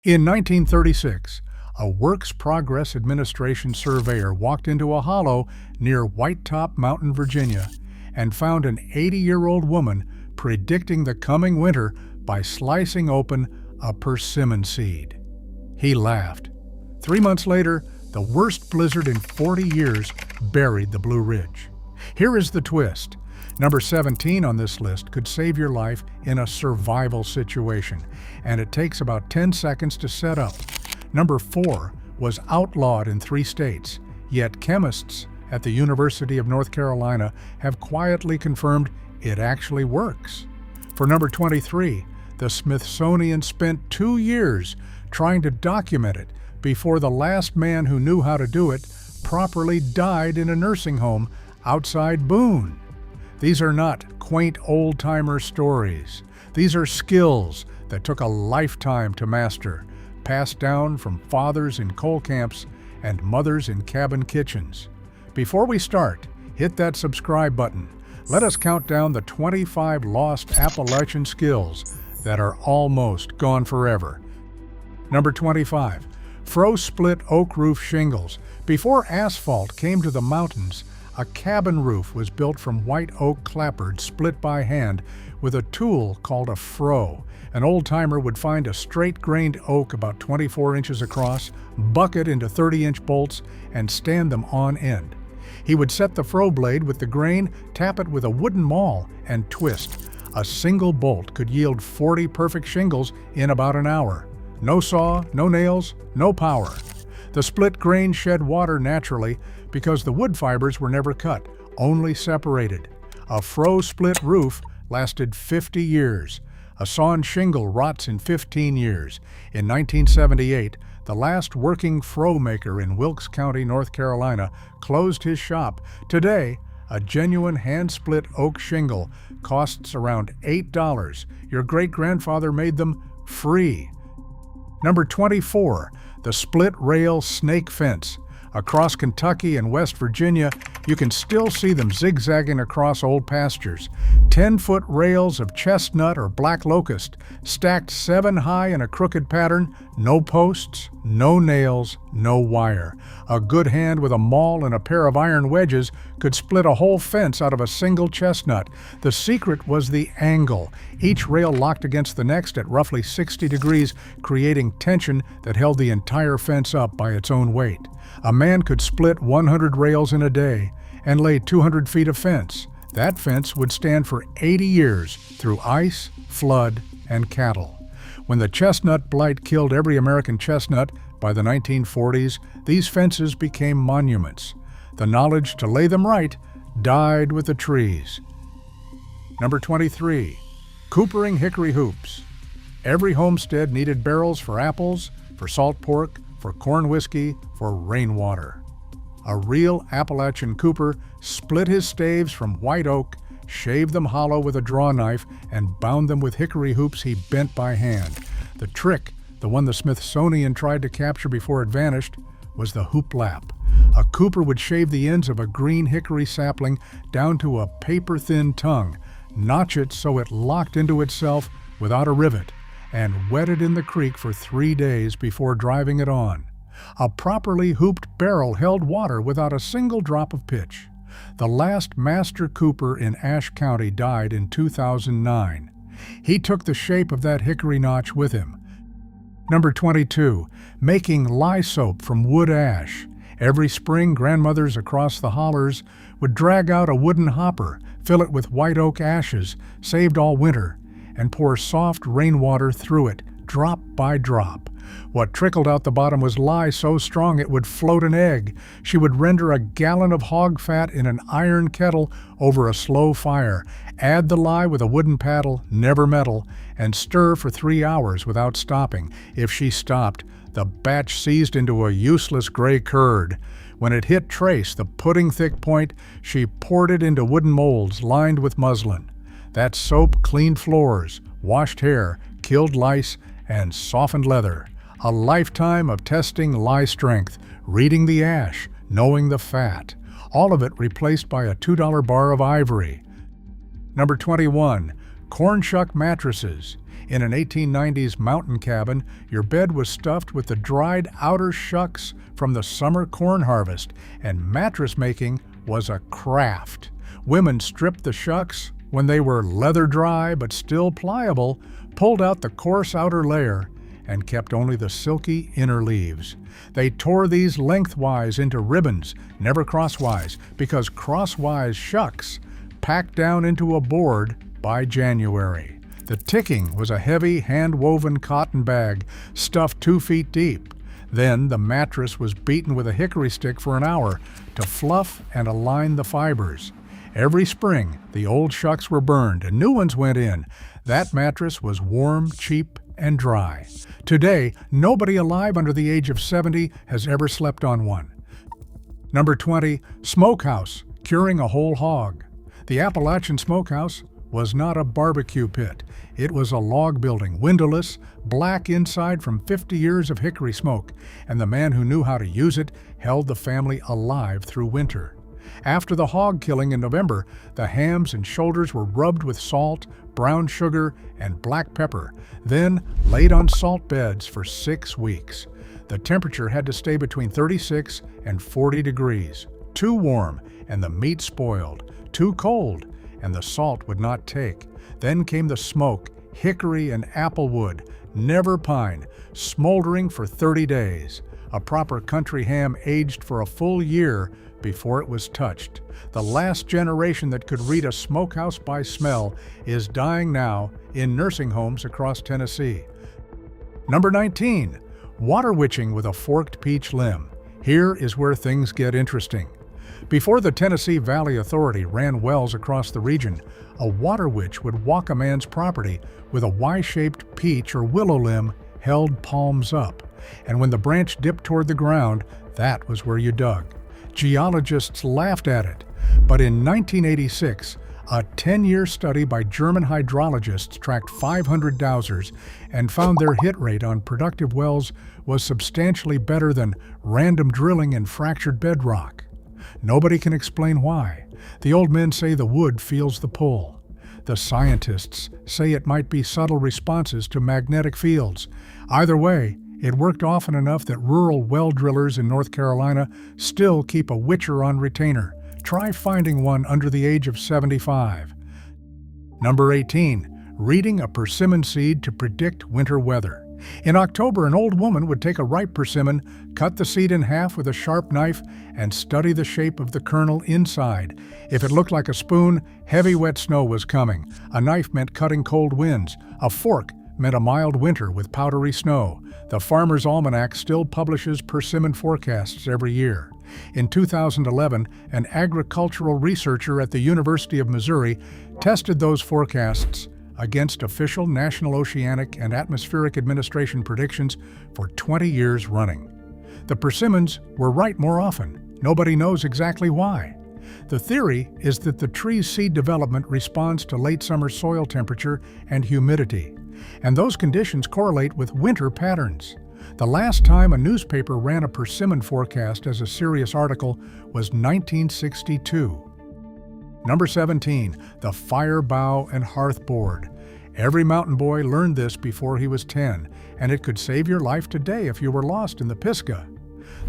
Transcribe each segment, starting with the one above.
In 1936, a Works Progress Administration surveyor walked into a hollow near White Top Mountain, Virginia, and found an 80-year-old woman predicting the coming winter by slicing open a persimmon seed. He laughed. 3 months later, the worst blizzard in 40 years buried the Blue Ridge. Here is the twist. Number 17 on this list could save your life in a survival situation, and it takes about 10 seconds to set up. Number 4 was outlawed in 3 states, yet chemists at the University of North Carolina have quietly confirmed it actually works. For number 23, the Smithsonian spent 2 years trying to document it before the last man who knew how to do it properly died in a nursing home outside Boone. These are not quaint old-timer stories. These are skills that took a lifetime to master, passed down from fathers in coal camps and mothers in cabin kitchens. Before we start, hit that subscribe button. Let us count down the 25 lost Appalachian skills that are almost gone forever. Number 25, frost-split oak roof shingles. Before asphalt came to the mountains, a cabin roof was built from white oak clapboard split by hand with a tool called a froe. An old-timer would find a straight-grained oak about 24 inches across, buck it into 30-inch bolts, and stand them on end. He would set the froe blade with the grain, tap it with a wooden maul, and twist. A single bolt could yield 40 perfect shingles in about an hour. No saw, no nails, no power. The split grain shed water naturally because the wood fibers were never cut, only separated. A froe split roof lasted 50 years. A sawn shingle rots in 15 years. In 1978, the last working froe maker in Wilkes County, North Carolina, closed his shop. Today, a genuine hand-split oak shingle costs around $8. Your great-grandfather made them free. Number 24, the split-rail snake fence. Across Kentucky and West Virginia, you can still see them zigzagging across old pastures. 10-foot rails of chestnut or black locust, stacked 7 high in a crooked pattern, no posts, no nails, no wire. A good hand with a maul and a pair of iron wedges could split a whole fence out of a single chestnut. The secret was the angle. Each rail locked against the next at roughly 60 degrees, creating tension that held the entire fence up by its own weight. A man could split 100 rails in a day and lay 200 feet of fence. That fence would stand for 80 years through ice, flood, and cattle. When the chestnut blight killed every American chestnut by the 1940s, these fences became monuments. The knowledge to lay them right died with the trees. Number 23, coopering hickory hoops. Every homestead needed barrels for apples, for salt pork, for corn whiskey, for rainwater. A real Appalachian cooper split his staves from white oak, shaved them hollow with a draw knife, and bound them with hickory hoops he bent by hand. The trick, the one the Smithsonian tried to capture before it vanished, was the hoop lap. A cooper would shave the ends of a green hickory sapling down to a paper-thin tongue, notch it so it locked into itself without a rivet, and wet it in the creek for 3 days before driving it on. A properly hooped barrel held water without a single drop of pitch. The last master cooper in Ashe County died in 2009. He took the shape of that hickory notch with him. Number 22, making lye soap from wood ash. Every spring, grandmothers across the hollers would drag out a wooden hopper, fill it with white oak ashes, saved all winter, and pour soft rainwater through it, drop by drop. What trickled out the bottom was lye so strong it would float an egg. She would render a gallon of hog fat in an iron kettle over a slow fire, add the lye with a wooden paddle, never metal, and stir for 3 hours without stopping. If she stopped, the batch seized into a useless gray curd. When it hit trace, the pudding-thick point, she poured it into wooden molds lined with muslin. That soap cleaned floors, washed hair, killed lice, and softened leather. A lifetime of testing lye strength, reading the ash, knowing the fat. All of it replaced by a $2 bar of ivory. Number 21, corn shuck mattresses. In an 1890s mountain cabin, your bed was stuffed with the dried outer shucks from the summer corn harvest, and mattress making was a craft. Women stripped the shucks when they were leather dry but still pliable, pulled out the coarse outer layer, and kept only the silky inner leaves. They tore these lengthwise into ribbons, never crosswise, because crosswise shucks packed down into a board by January. The ticking was a heavy hand-woven cotton bag stuffed 2 feet deep. Then the mattress was beaten with a hickory stick for an hour to fluff and align the fibers. Every spring, the old shucks were burned and new ones went in. That mattress was warm, cheap, and dry. Today, nobody alive under the age of 70 has ever slept on one. Number 20, smokehouse, curing a whole hog. The Appalachian smokehouse was not a barbecue pit. It was a log building, windowless, black inside from 50 years of hickory smoke, and the man who knew how to use it held the family alive through winter. After the hog killing in November, the hams and shoulders were rubbed with salt, brown sugar, and black pepper, then laid on salt beds for 6 weeks. The temperature had to stay between 36 and 40 degrees. Too warm, and the meat spoiled. Too cold, and the salt would not take. Then came the smoke, hickory and applewood, never pine, smoldering for 30 days. A proper country ham aged for a full year before it was touched. The last generation that could read a smokehouse by smell is dying now in nursing homes across Tennessee. Number 19, water witching with a forked peach limb. Here is where things get interesting. Before the Tennessee Valley Authority ran wells across the region, a water witch would walk a man's property with a Y-shaped peach or willow limb held palms up. And when the branch dipped toward the ground, that was where you dug. Geologists laughed at it, but in 1986, a 10-year study by German hydrologists tracked 500 dowsers and found their hit rate on productive wells was substantially better than random drilling in fractured bedrock. Nobody can explain why. The old men say the wood feels the pull. The scientists say it might be subtle responses to magnetic fields. Either way, it worked often enough that rural well drillers in North Carolina still keep a witcher on retainer. Try finding one under the age of 75. Number 18, reading a persimmon seed to predict winter weather. In October, an old woman would take a ripe persimmon, cut the seed in half with a sharp knife, and study the shape of the kernel inside. If it looked like a spoon, heavy wet snow was coming. A knife meant cutting cold winds. A fork meant a mild winter with powdery snow. The Farmer's Almanac still publishes persimmon forecasts every year. In 2011, an agricultural researcher at the University of Missouri tested those forecasts against official National Oceanic and Atmospheric Administration predictions for 20 years running. The persimmons were right more often. Nobody knows exactly why. The theory is that the tree's seed development responds to late summer soil temperature and humidity, and those conditions correlate with winter patterns. The last time a newspaper ran a persimmon forecast as a serious article was 1962. Number 17, the fire bow and hearth board. Every mountain boy learned this before he was 10, and it could save your life today if you were lost in the Pisgah.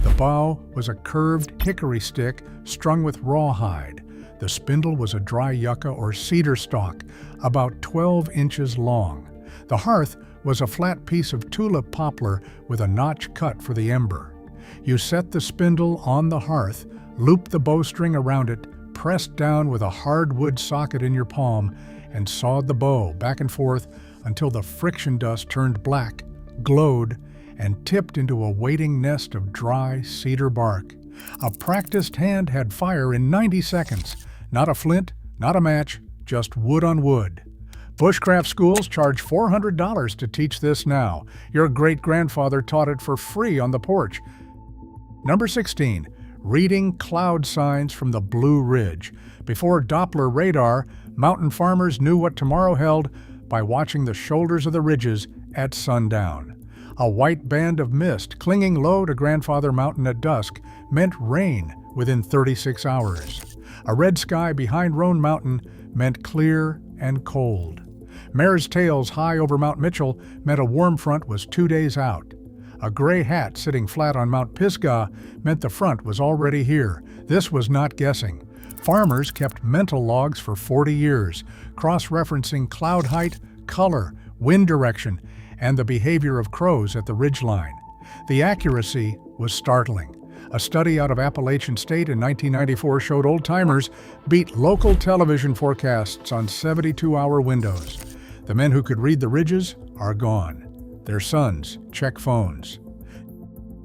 The bow was a curved hickory stick strung with rawhide. The spindle was a dry yucca or cedar stalk, about 12 inches long. The hearth was a flat piece of tulip poplar with a notch cut for the ember. You set the spindle on the hearth, looped the bowstring around it, pressed down with a hardwood socket in your palm, and sawed the bow back and forth until the friction dust turned black, glowed, and tipped into a waiting nest of dry cedar bark. A practiced hand had fire in 90 seconds. Not a flint, not a match, just wood on wood. Bushcraft schools charge $400 to teach this now. Your great-grandfather taught it for free on the porch. Number 16, reading cloud signs from the Blue Ridge. Before Doppler radar, mountain farmers knew what tomorrow held by watching the shoulders of the ridges at sundown. A white band of mist clinging low to Grandfather Mountain at dusk meant rain within 36 hours. A red sky behind Roan Mountain meant clear and cold. Mare's tails high over Mount Mitchell meant a warm front was 2 days out. A gray hat sitting flat on Mount Pisgah meant the front was already here. This was not guessing. Farmers kept mental logs for 40 years, cross-referencing cloud height, color, wind direction, and the behavior of crows at the ridgeline. The accuracy was startling. A study out of Appalachian State in 1994 showed old-timers beat local television forecasts on 72-hour windows. The men who could read the ridges are gone. Their sons check phones.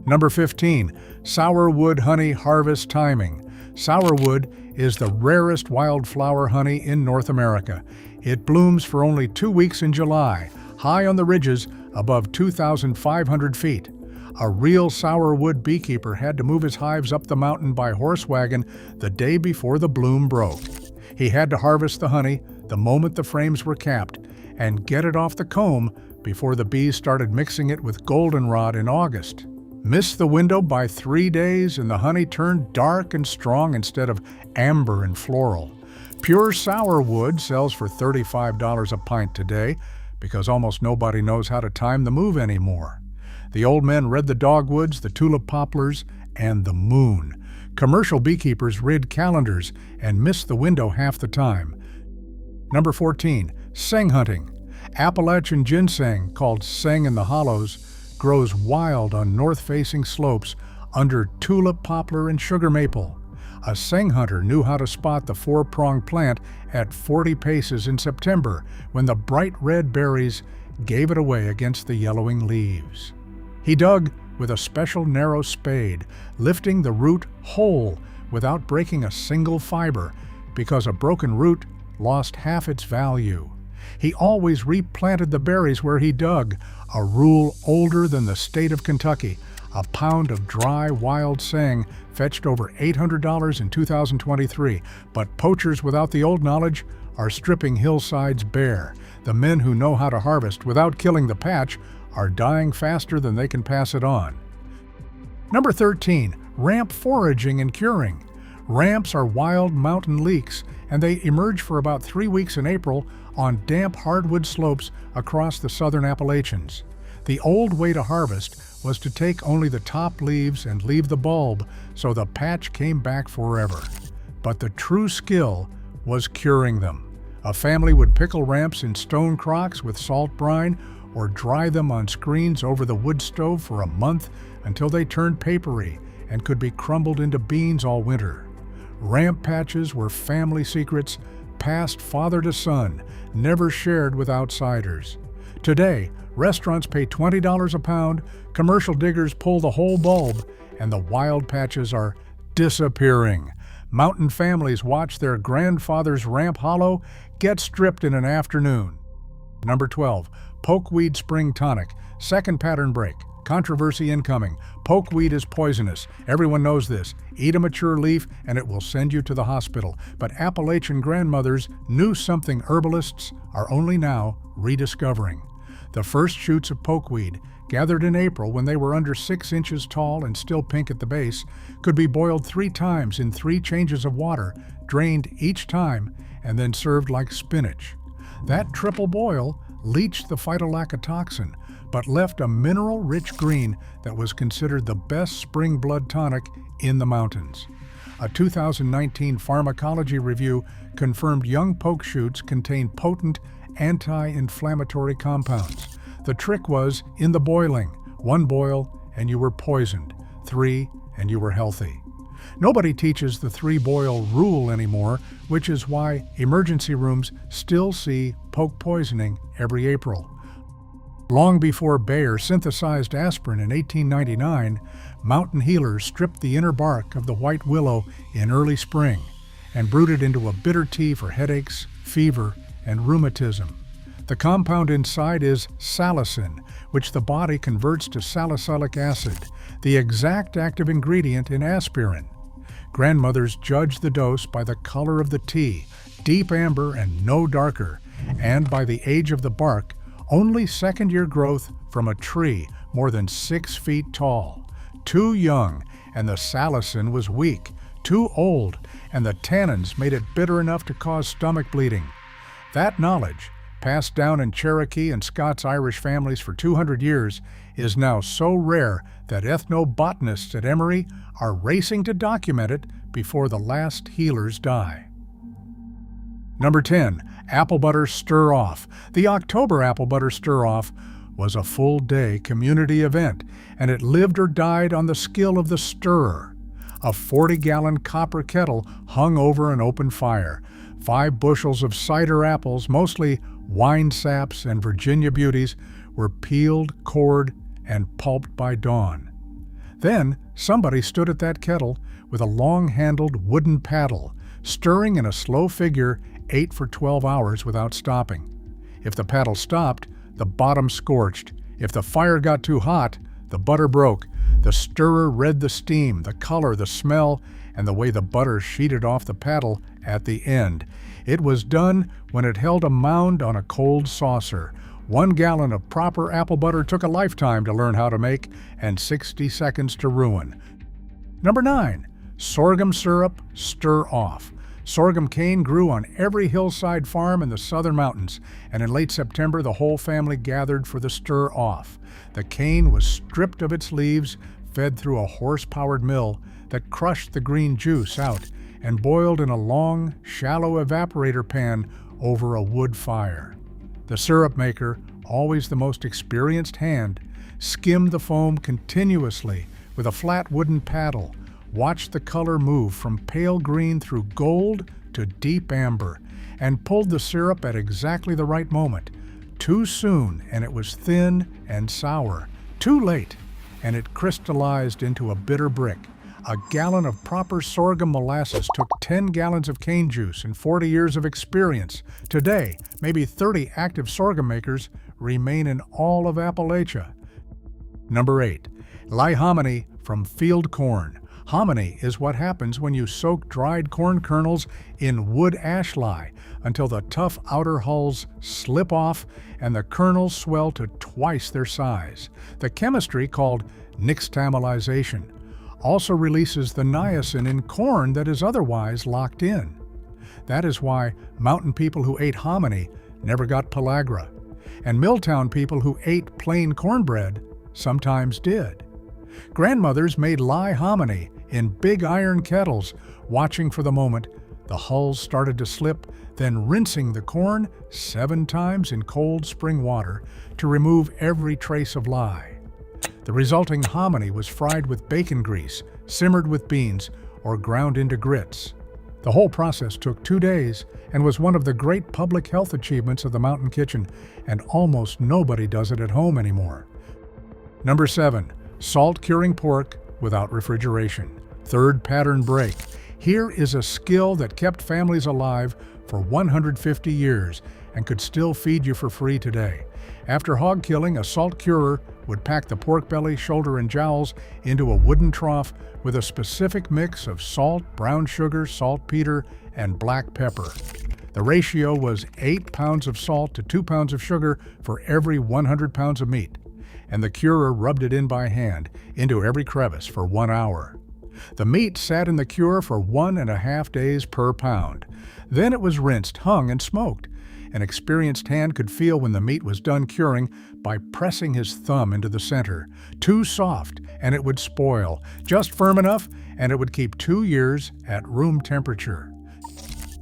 Number 15, sourwood honey harvest timing. Sourwood is the rarest wildflower honey in North America. It blooms for only 2 weeks in July, high on the ridges above 2,500 feet. A real sourwood beekeeper had to move his hives up the mountain by horse wagon the day before the bloom broke. He had to harvest the honey the moment the frames were capped and get it off the comb before the bees started mixing it with goldenrod in August. Missed the window by 3 days and the honey turned dark and strong instead of amber and floral. Pure sourwood sells for $35 a pint today because almost nobody knows how to time the move anymore. The old men read the dogwoods, the tulip poplars, and the moon. Commercial beekeepers read calendars and missed the window half the time. Number 14, seng hunting. Appalachian ginseng, called seng in the hollows, grows wild on north-facing slopes under tulip poplar and sugar maple. A seng hunter knew how to spot the four-pronged plant at 40 paces in September when the bright red berries gave it away against the yellowing leaves. He dug with a special narrow spade, lifting the root whole without breaking a single fiber because a broken root lost half its value. He always replanted the berries where he dug, a rule older than the state of Kentucky. A pound of dry wild seng fetched over $800 in 2023, but poachers without the old knowledge are stripping hillsides bare. The men who know how to harvest without killing the patch are dying faster than they can pass it on. Number 13, ramp foraging and curing. Ramps are wild mountain leeks, and they emerge for about 3 weeks in April on damp hardwood slopes across the southern Appalachians. The old way to harvest was to take only the top leaves and leave the bulb, so the patch came back forever. But the true skill was curing them. A family would pickle ramps in stone crocks with salt brine or dry them on screens over the wood stove for a month until they turned papery and could be crumbled into beans all winter. Ramp patches were family secrets, passed father to son, never shared with outsiders. Today, restaurants pay $20 a pound, commercial diggers pull the whole bulb, and the wild patches are disappearing. Mountain families watch their grandfather's ramp hollow get stripped in an afternoon. Number 12, pokeweed spring tonic, second pattern break. Controversy incoming. Pokeweed is poisonous. Everyone knows this. Eat a mature leaf and it will send you to the hospital. But Appalachian grandmothers knew something herbalists are only now rediscovering. The first shoots of pokeweed, gathered in April when they were under 6 inches tall and still pink at the base, could be boiled 3 times in 3 changes of water, drained each time, and then served like spinach. That triple boil leached the phytolactotoxin, but left a mineral-rich green that was considered the best spring blood tonic in the mountains. A 2019 pharmacology review confirmed young poke shoots contain potent anti-inflammatory compounds. The trick was in the boiling. 1 boil and you were poisoned. 3 and you were healthy. Nobody teaches the 3-boil rule anymore, which is why emergency rooms still see poke poisoning every April. Long before Bayer synthesized aspirin in 1899, mountain healers stripped the inner bark of the white willow in early spring and brewed it into a bitter tea for headaches, fever, and rheumatism. The compound inside is salicin, which the body converts to salicylic acid, the exact active ingredient in aspirin. Grandmothers judged the dose by the color of the tea, deep amber and no darker, and by the age of the bark, only second-year growth from a tree more than 6 feet tall. Too young, and the salicin was weak. Too old, and the tannins made it bitter enough to cause stomach bleeding. That knowledge, passed down in Cherokee and Scots-Irish families for 200 years, is now so rare that ethnobotanists at Emory are racing to document it before the last healers die. Number 10. Apple Butter Stir-Off. The October Apple Butter Stir-Off was a full-day community event, and it lived or died on the skill of the stirrer. A 40-gallon copper kettle hung over an open fire. 5 bushels of cider apples, mostly wine saps and Virginia beauties, were peeled, cored, and pulped by dawn. Then somebody stood at that kettle with a long-handled wooden paddle, stirring in a slow figure 8 for 12 hours without stopping. If the paddle stopped, the bottom scorched. If the fire got too hot, the butter broke. The stirrer read the steam, the color, the smell, and the way the butter sheeted off the paddle at the end. It was done when it held a mound on a cold saucer. 1 gallon of proper apple butter took a lifetime to learn how to make and 60 seconds to ruin. Number 9. Sorghum Syrup Stir-Off. Sorghum cane grew on every hillside farm in the southern mountains, and in late September the whole family gathered for the stir-off. The cane was stripped of its leaves, fed through a horse-powered mill that crushed the green juice out and boiled in a long, shallow evaporator pan over a wood fire. The syrup maker, always the most experienced hand, skimmed the foam continuously with a flat wooden paddle, watched the color move from pale green through gold to deep amber, and pulled the syrup at exactly the right moment. Too soon, and it was thin and sour. Too late, and it crystallized into a bitter brick. A gallon of proper sorghum molasses took 10 gallons of cane juice and 40 years of experience. Today, maybe 30 active sorghum makers remain in all of Appalachia. Number 8. Lye hominy from field corn. Hominy is what happens when you soak dried corn kernels in wood ash lye until the tough outer hulls slip off and the kernels swell to twice their size. The chemistry, called nixtamalization, also releases the niacin in corn that is otherwise locked in. That is why mountain people who ate hominy never got pellagra, and Milltown people who ate plain cornbread sometimes did. Grandmothers made lye hominy in big iron kettles, watching for the moment the hulls started to slip, then rinsing the corn 7 times in cold spring water to remove every trace of lye. The resulting hominy was fried with bacon grease, simmered with beans, or ground into grits. The whole process took 2 days and was one of the great public health achievements of the mountain kitchen, and almost nobody does it at home anymore. Number 7. Salt curing pork without refrigeration. Third pattern break. Here is a skill that kept families alive for 150 years and could still feed you for free today. After hog killing, a salt curer would pack the pork belly, shoulder, and jowls into a wooden trough with a specific mix of salt, brown sugar, saltpeter, and black pepper. The ratio was 8 pounds of salt to 2 pounds of sugar for every 100 pounds of meat, and the curer rubbed it in by hand into every crevice for 1 hour. The meat sat in the cure for 1.5 days per pound. Then it was rinsed, hung, and smoked. An experienced hand could feel when the meat was done curing by pressing his thumb into the center. Too soft, and it would spoil. Just firm enough, and it would keep 2 years at room temperature.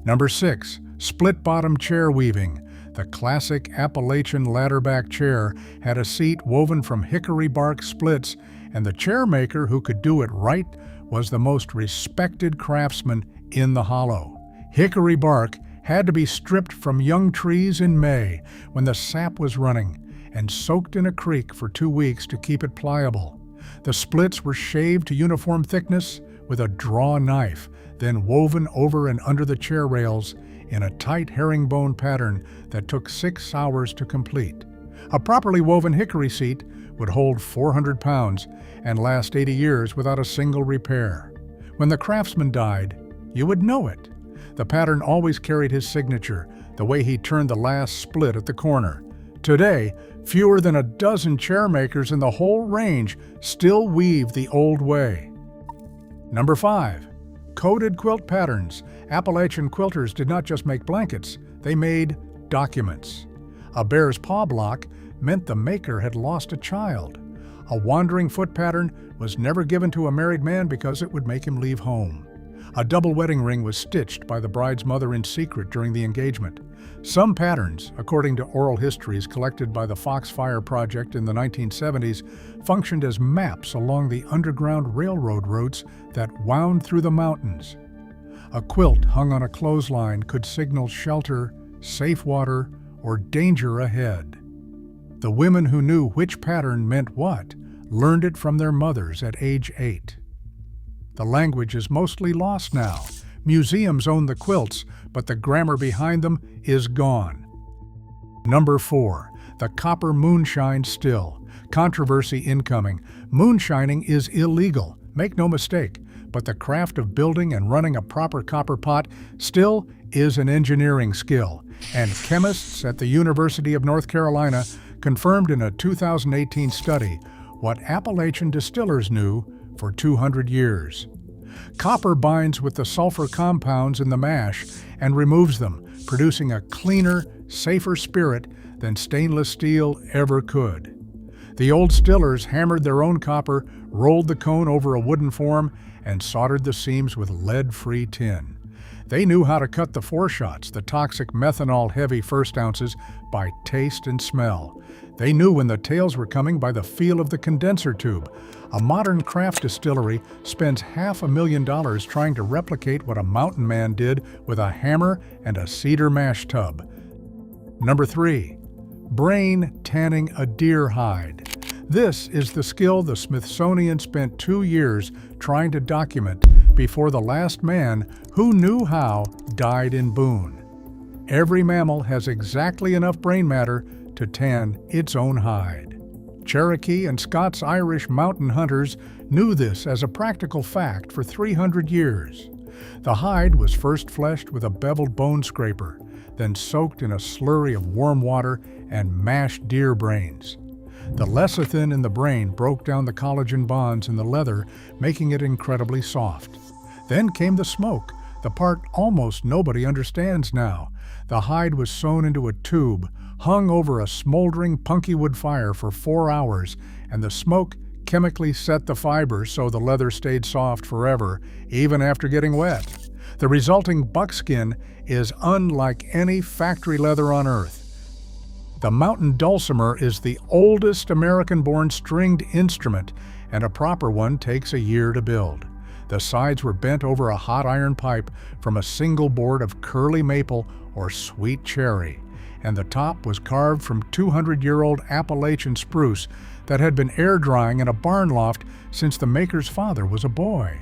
Number 6. Split-bottom chair weaving. The classic Appalachian ladder-back chair had a seat woven from hickory bark splits, and the chair maker who could do it right was the most respected craftsman in the hollow. Hickory bark had to be stripped from young trees in May when the sap was running and soaked in a creek for 2 weeks to keep it pliable. The splits were shaved to uniform thickness with a draw knife, then woven over and under the chair rails in a tight herringbone pattern that took 6 hours to complete. A properly woven hickory seat would hold 400 pounds and last 80 years without a single repair. When the craftsman died, you would know it. The pattern always carried his signature, the way he turned the last split at the corner. Today, fewer than a dozen chair makers in the whole range still weave the old way. Number 5. Coded quilt patterns. Appalachian quilters did not just make blankets, they made documents. A bear's paw block meant the maker had lost a child. A wandering foot pattern was never given to a married man because it would make him leave home. A double wedding ring was stitched by the bride's mother in secret during the engagement. Some patterns, according to oral histories collected by the Foxfire Project in the 1970s, functioned as maps along the underground railroad routes that wound through the mountains. A quilt hung on a clothesline could signal shelter, safe water, or danger ahead. The women who knew which pattern meant what learned it from their mothers at age 8. The language is mostly lost now. Museums own the quilts, but the grammar behind them is gone. Number 4. The copper moonshine still. Controversy incoming. Moonshining is illegal, make no mistake, but the craft of building and running a proper copper pot still is an engineering skill, and chemists at the University of North Carolina confirmed in a 2018 study what Appalachian distillers knew for 200 years. Copper binds with the sulfur compounds in the mash and removes them, producing a cleaner, safer spirit than stainless steel ever could. The old stillers hammered their own copper, rolled the cone over a wooden form, and soldered the seams with lead-free tin. They knew how to cut the foreshots, the toxic methanol-heavy first ounces, by taste and smell. They knew when the tails were coming by the feel of the condenser tube. A modern craft distillery spends $500,000 trying to replicate what a mountain man did with a hammer and a cedar mash tub. Number 3. Brain tanning a deer hide. This is the skill the Smithsonian spent 2 years trying to document before the last man who knew how died in Boone. Every mammal has exactly enough brain matter to tan its own hide. Cherokee and Scots-Irish mountain hunters knew this as a practical fact for 300 years. The hide was first fleshed with a beveled bone scraper, then soaked in a slurry of warm water and mashed deer brains. The lecithin in the brain broke down the collagen bonds in the leather, making it incredibly soft. Then came the smoke, the part almost nobody understands now. The hide was sewn into a tube, hung over a smoldering punky wood fire for 4 hours, and the smoke chemically set the fibers so the leather stayed soft forever, even after getting wet. The resulting buckskin is unlike any factory leather on earth. The mountain dulcimer is the oldest American-born stringed instrument, and a proper one takes a year to build. The sides were bent over a hot iron pipe from a single board of curly maple or sweet cherry, and the top was carved from 200-year-old Appalachian spruce that had been air drying in a barn loft since the maker's father was a boy.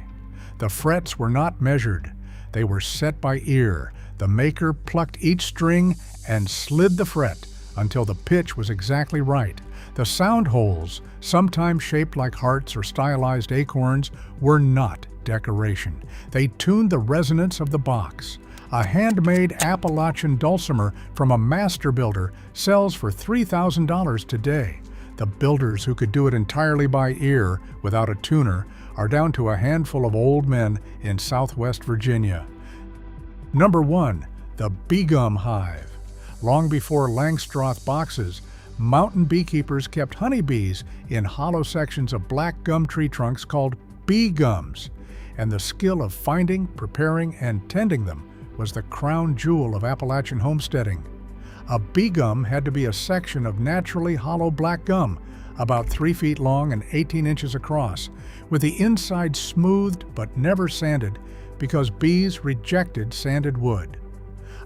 The frets were not measured. They were set by ear. The maker plucked each string and slid the fret until the pitch was exactly right. The sound holes, sometimes shaped like hearts or stylized acorns, were not decoration. They tuned the resonance of the box. A handmade Appalachian dulcimer from a master builder sells for $3,000 today. The builders who could do it entirely by ear without a tuner are down to a handful of old men in Southwest Virginia. Number 1. The bee gum hive. Long before Langstroth boxes, mountain beekeepers kept honeybees in hollow sections of black gum tree trunks called bee gums, and the skill of finding, preparing, and tending them was the crown jewel of Appalachian homesteading. A bee gum had to be a section of naturally hollow black gum, about 3 feet long and 18 inches across, with the inside smoothed but never sanded because bees rejected sanded wood.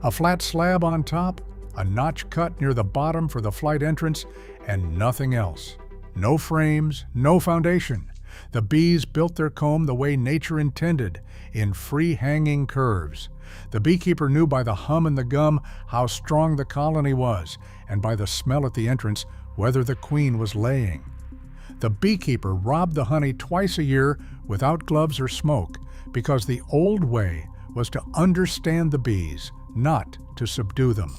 A flat slab on top, a notch cut near the bottom for the flight entrance, and nothing else. No frames, no foundation. The bees built their comb the way nature intended, in free-hanging curves. The beekeeper knew by the hum in the gum how strong the colony was, and by the smell at the entrance whether the queen was laying. The beekeeper robbed the honey twice a year without gloves or smoke, because the old way was to understand the bees, not to subdue them.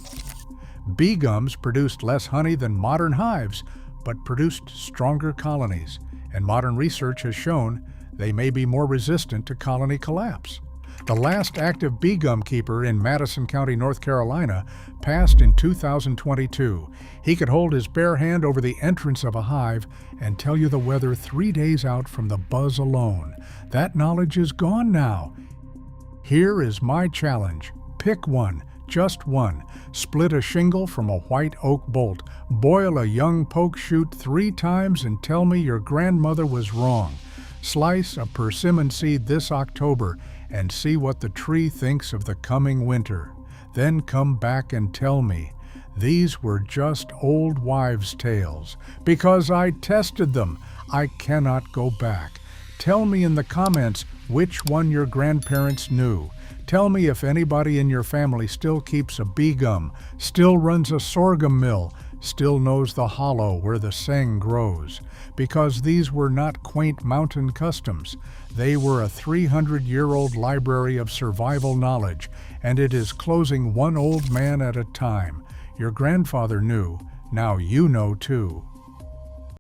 Bee gums produced less honey than modern hives, but produced stronger colonies, and modern research has shown they may be more resistant to colony collapse. The last active bee gum keeper in Madison County, North Carolina, passed in 2022. He could hold his bare hand over the entrance of a hive and tell you the weather 3 days out from the buzz alone. That knowledge is gone now. Here is my challenge. Pick one, just one. Split a shingle from a white oak bolt. Boil a young poke shoot 3 times and tell me your grandmother was wrong. Slice a persimmon seed this October and see what the tree thinks of the coming winter. Then come back and tell me. These were just old wives' tales. Because I tested them, I cannot go back. Tell me in the comments which one your grandparents knew. Tell me if anybody in your family still keeps a bee gum, still runs a sorghum mill, still knows the hollow where the seng grows. Because these were not quaint mountain customs. They were a 300-year-old library of survival knowledge, and it is closing one old man at a time. Your grandfather knew, now you know too.